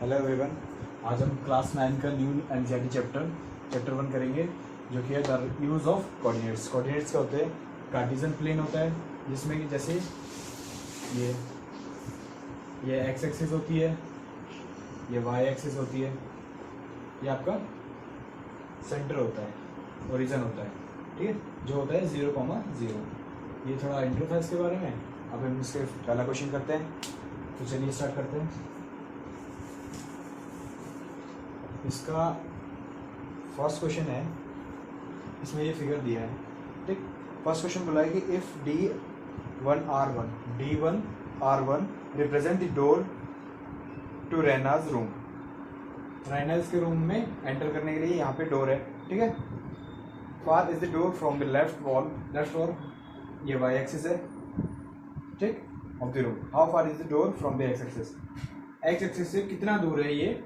Hello everyone. आज हम class 9 का न्यू एनसीईआरटी चैप्टर 1 करेंगे, जो कि है the use of coordinates. Coordinates क्या होते हैं? कार्टेशियन प्लेन होता है, जिसमें कि जैसे ये एक्स एक्सिस होती है, ये वाई एक्सिस होती है, ये आपका सेंटर होता है, ओरिजिन होता है, ठीक है, जो होता है 0,0। ये थोड़ा इंटरफेस के बारे में। अब हम इसके पहला क्वेश्चन करते हैं, तो चलिए स्टार्ट करते हैं। इसका फर्स्ट क्वेश्चन है, इसमें ये फिगर दिया है, ठीक। फर्स्ट क्वेश्चन बोला है कि if D1R1 represent the door to Raina's room. Raina's के रूम में एंटर करने के लिए यहाँ पे डोर है, ठीक है। Far is the door from the left wall, ये वाई एक्सिस है, ठीक, of the room. How far is the door from the x axis? X axis से कितना दूर है ये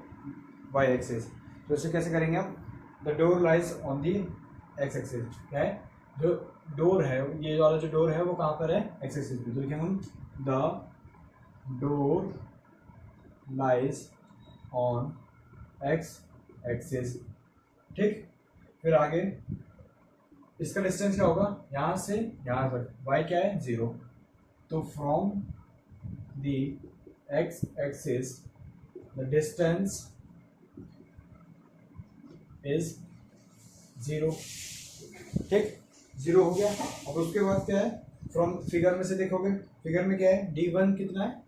वाई एक्सिस? तो इसे कैसे करेंगे हम? The door lies on the x axis. क्या है? जो डोर है, ये वाला जो डोर है वो कहाँ पर है? एक्स एक्सिस पे। तो लिखेंगे हम the door lies on x axis, ठीक। फिर आगे इसका डिस्टेंस क्या होगा? यहाँ से यहाँ तक वाई क्या है? 0। तो from the x axis the distance is 0, ठीक, 0 हो गया। अब उसके बाद क्या है? फ्रॉम फिगर में से देखोगे, फिगर में क्या है? D1 कितना है?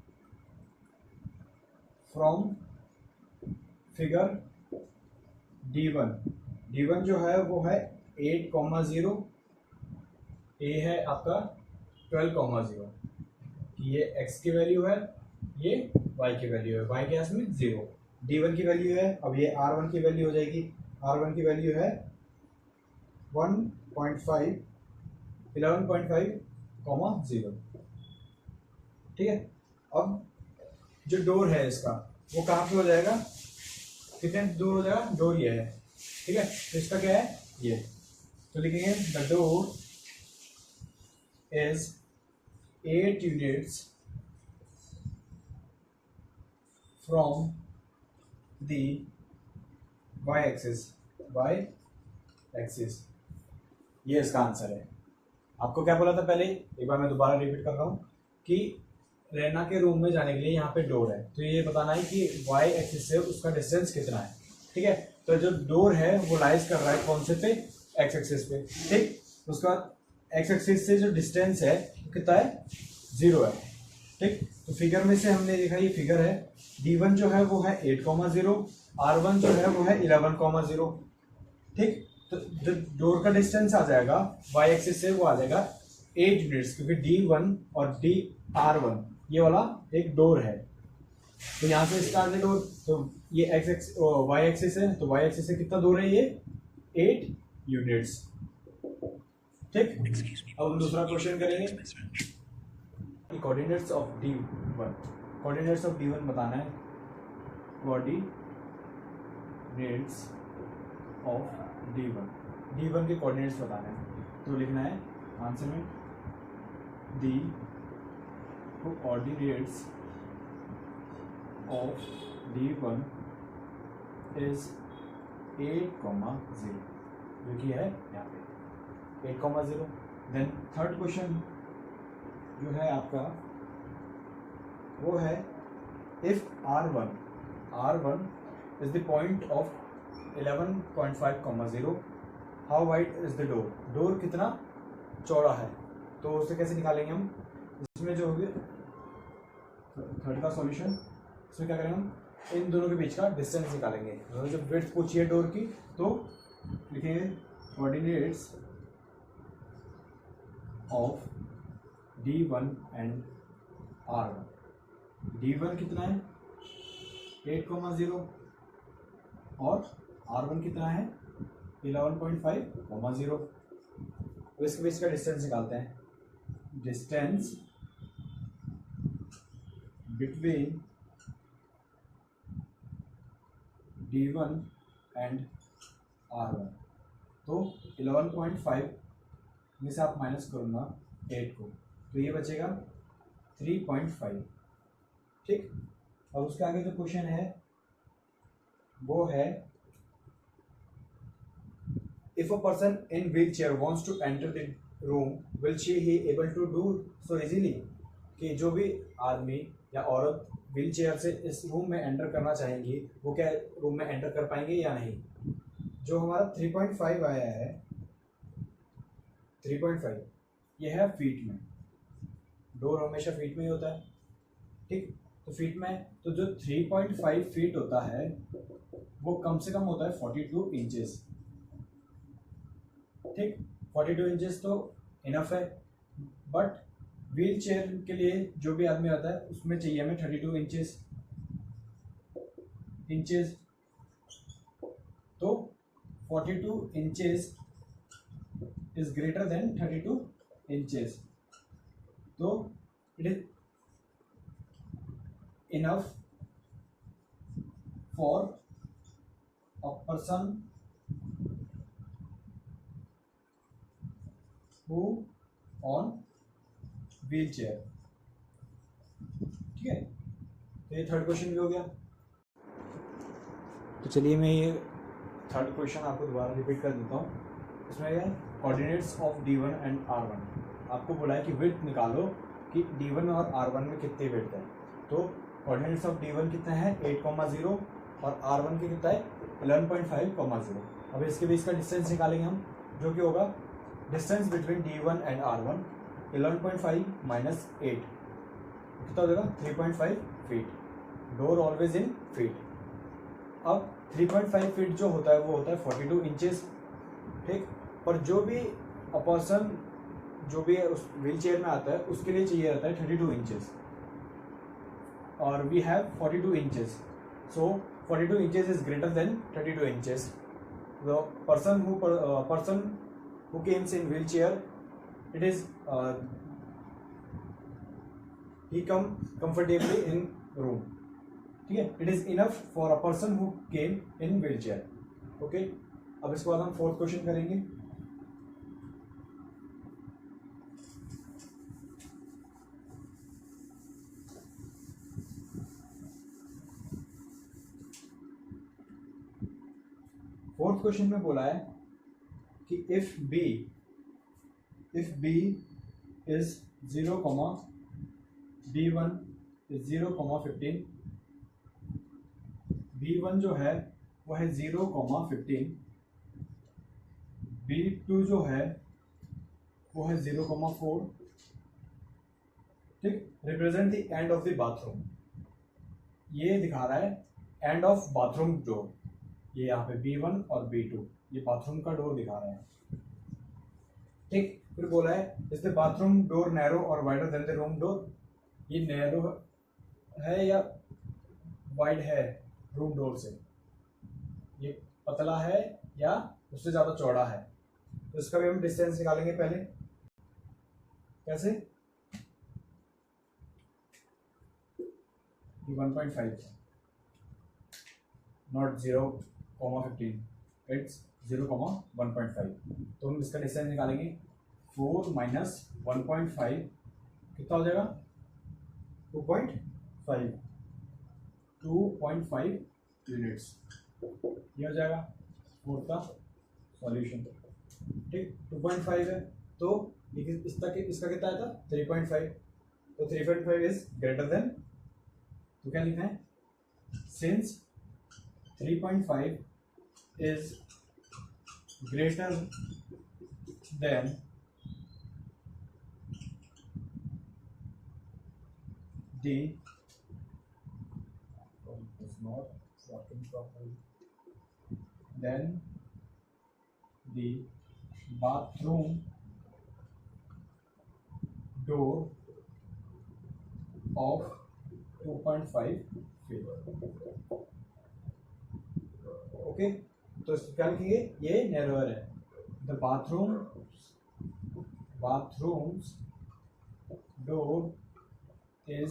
फ्रॉम फिगर D1 जो है वो है 8,0, ए है आपका 12,0। ये x की वैल्यू है, ये y की वैल्यू है। y के इसमें 0, D1 की वैल्यू है। अब ये R1 की वैल्यू हो जाएगी, R1 की वैल्यू है 11.5, ठीक है। अब जो डोर है इसका वो कहाँ पे हो जाएगा? कितने दूर हो जाएगा? डोर ये है, ठीक है। तो इसका क्या है? ये। तो लिखेंगे the door is 8 units from the y axis. ये इसका आंसर है। आपको क्या बोला था पहले? एक बार मैं दोबारा रिपीट कर रहा हूँ कि रैना के रूम में जाने के लिए यहाँ पे डोर है, तो ये बताना है कि y एक्सिस से उसका डिस्टेंस कितना है, ठीक है। तो जो डोर है वो लाइज कर रहा है कौन से पे? x एक्सिस पे, ठीक। उसके बाद x एक्सिस से जो डिस्टेंस है वो कितना है? 0 है, ठीक। तो फिगर में से हमने देखा, ये फिगर है, D1 जो है वो है 8,0, R1 जो है वो है 11,0, ठीक। तो जो डोर का डिस्टेंस आ जाएगा y एक्सिस से वो आ जाएगा 8 यूनिट्स, क्योंकि D1 और R1 ये वाला एक डोर है। तो यहाँ से स्टार्ट है डोर, तो ये y एक्सिस है, तो y एक्सिस से कितना दूर है? ये 8 यूनिट्स, ठीक। अब हम दूसरा क्वेश्चन करेंगे। Coordinates of D1, coordinates of D1 बताना है। कोऑर्डिनेट्स ऑफ D1 के कोऑर्डिनेट्स बताना है, तो लिखना है आंसर में the coordinates of D1 is 8,0, जो कि है यहाँ पे 8,0। देन थर्ड क्वेश्चन जो है आपका वो है if R1 is the point of 11.5, how wide is the door? Door कितना चौड़ा है? तो उसे कैसे निकालेंगे हम? इसमें जो होगी थर्ड का सॉल्यूशन, इसमें क्या करेंगे हम? इन दोनों के बीच का डिस्टेंस निकालेंगे। तो जब विड्थ पूछिए डोर की, तो लिखेंगे coordinates of D1 and R1। D1 कितना है? 8,0 और R1 कितना है? 11.5,0। तो इसके बीच का डिस्टेंस निकालते हैं। Distance between D1 and R1, तो 11.5 में से आप माइनस करूँगा 8 को, तो ये बचेगा 3.5, ठीक। और उसके आगे जो क्वेश्चन है वो है if a person in wheelchair wants to enter the room will she he able to do so easily कि जो भी आदमी या औरत व्हील चेयर से इस रूम में एंटर करना चाहेंगी वो क्या रूम में एंटर कर पाएंगे या नहीं। जो हमारा 3.5 आया है 3.5 ये है फीट में, डोर हमेशा फीट में ही होता है, ठीक। तो फीट में तो जो 3.5 फीट होता है वो कम से कम होता है 42 इंचेस, ठीक। 42 इंचेस तो इनफ है, बट व्हील चेयर के लिए जो भी आदमी आता है उसमें चाहिए हमें 32 इंचेस। तो 42 inches is greater than 32 inches, तो it is enough for a person who on wheelchair, ठीक है। तो ये थर्ड क्वेश्चन भी हो गया। तो चलिए मैं ये थर्ड क्वेश्चन आपको दोबारा रिपीट कर देता हूँ। इसमें क्या है, coordinates of D1 and R1। आपको बोला है कि विड्थ निकालो कि D1 और R1 में कितनी विड्थ है। तो कोऑर्डिनेट्स ऑफ D1 कितना है 8,0 और R1 के कितना है 11.5,0। अब इसके बीच का डिस्टेंस निकालेंगे हम, जो कि होगा distance between D1 and R1 11.5 minus 8 कितना हो जाएगा 3.5 feet. Door always in feet. अब 3.5 फीट जो होता है वो होता है 42 इंचेस, ठीक। पर जो भी अ पर्सन जो भी उस व्हील चेयर में आता है उसके लिए चाहिए रहता है 32 इंचेस और we have 42 inches. So 42 inches is greater than 32 inches. The person who comes in wheelchair, it is he come comfortably in room, ठीक है। it is enough for a person who came in wheelchair, okay। अब इसके बाद हम fourth question करेंगे। Fourth question में बोला है कि if b is 0, b1 is 0,15, b1 जो है वो है 0,15, b2 जो है वो है 0,4, ठीक। Represent the end of the bathroom. ये दिखा रहा है एंड ऑफ बाथरूम डोर। ये यहाँ पे b1 और b2 ये बाथरूम का डोर दिखा रहे हैं, ठीक। फिर बोला है is the bathroom door narrow और wider than the room door. ये नैरो है या वाइड है रूम डोर से, ये पतला है या उससे ज़्यादा चौड़ा है। तो इसका भी हम डिस्टेंस निकालेंगे पहले। कैसे 1.5 नॉट 0,15, इट्स 0,1.5। तो हम इसका डिस्टेंस निकालेंगे 4 माइनस 1.5 कितना हो जाएगा 2.5 यूनिट्स। ये हो जाएगा फोर्थ का सॉल्यूशन, ठीक। 2.5 है तो इसका कितना आया था 3.5। तो 3.5 इज ग्रेटर देन, तो क्या लिखना है since 3.5 is greater than the is not working properly then the bathroom door of 2.5 feet, okay. तो क्या लिखेंगे ये नैरोअर है। The bathroom's door is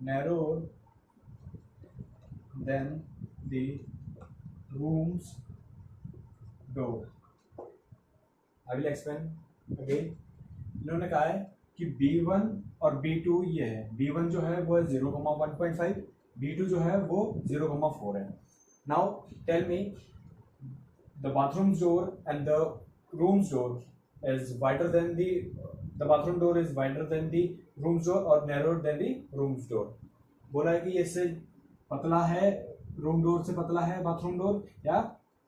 narrower than the room's door. I will explain again. इन्होंने कहा है कि B1 और B2 ये है। B1 जो है वो है 0,1.5 B2 जो है वो 0,4 है. Now tell me the bathroom door and the room's door is wider than the bathroom door is wider than the room's door or narrower than the room's door. बोला है कि इससे पतला है, रूम डोर से पतला है बाथरूम डोर, या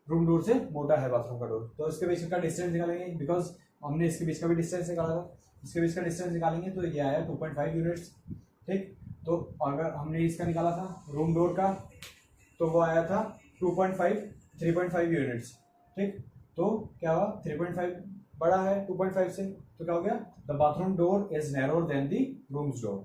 रूम डोर से मोटा है बाथरूम का डोर. तो इसके बीच का डिस्टेंस निकालेंगे, बिकॉज हमने इसके बीच का भी डिस्टेंस निकाला था. इसके बीच का डिस्टेंस निकालेंगे तो ये आया 2.5 यूनिट्स. ठीक, तो अगर हमने इसका निकाला था रूम डोर का तो वो आया था 3.5 यूनिट्स. ठीक, तो क्या हुआ, 3.5 बड़ा है 2.5 से, तो क्या हो गया, the bathroom door is narrower than the room's door.